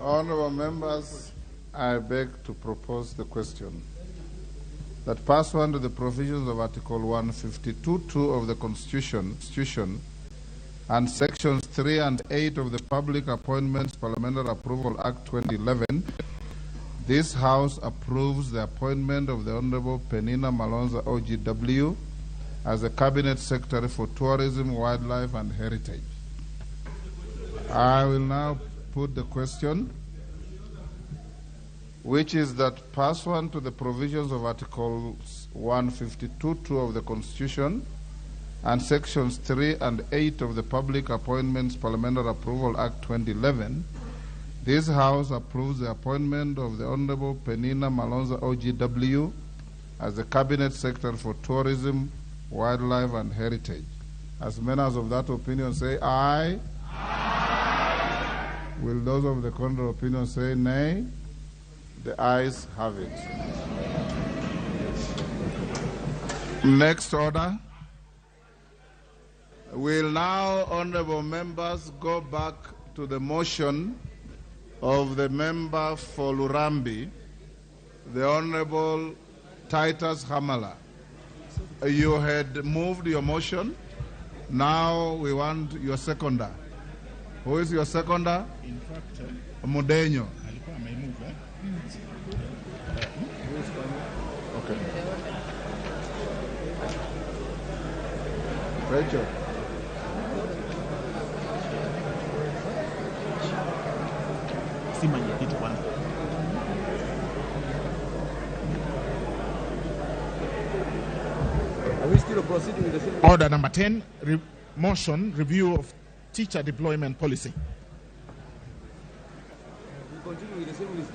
Honorable members, I beg to propose the question that pursuant to the provisions of Article 152(2) of the Constitution and Sections 3 and 8 of the Public Appointments Parliamentary Approval Act 2011, this House approves the appointment of the Honorable Penina Malonza OGW as the Cabinet Secretary for Tourism, Wildlife and Heritage. I will now put the question, which is that pursuant to the provisions of Article 152(2) of the Constitution and Sections 3 and 8 of the Public Appointments Parliamentary Approval Act 2011, this House approves the appointment of the Honorable Penina Malonza OGW as the Cabinet Secretary for Tourism, Wildlife and Heritage. As members of that opinion say aye. Aye. Will those of the contrary opinion say nay? The ayes have it. Next order. Will now, honorable members, go back to the motion of the member for Lurambi, the Honorable Titus Hamala. You had moved your motion. Now we want your seconder. Who is your seconder? In fact, Mudenyo. Okay. Rachel. Are we still proceeding with the same? Order number 10, motion, review of teacher deployment policy. We continue with the same list.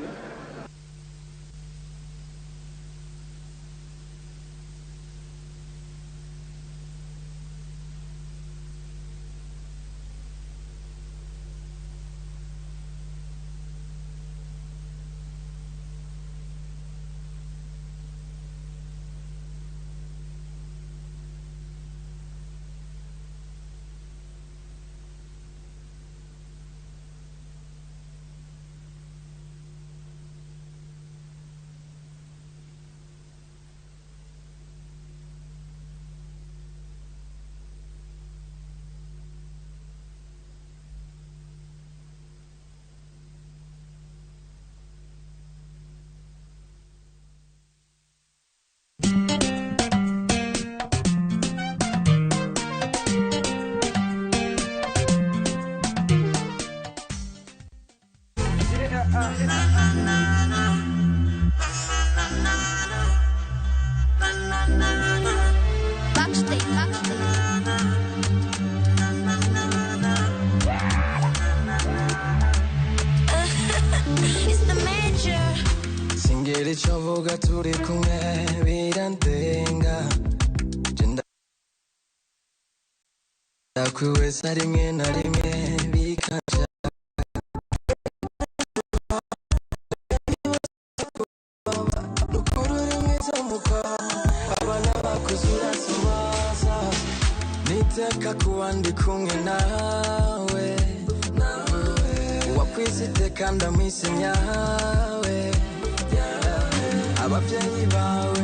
Ababyeyi bawe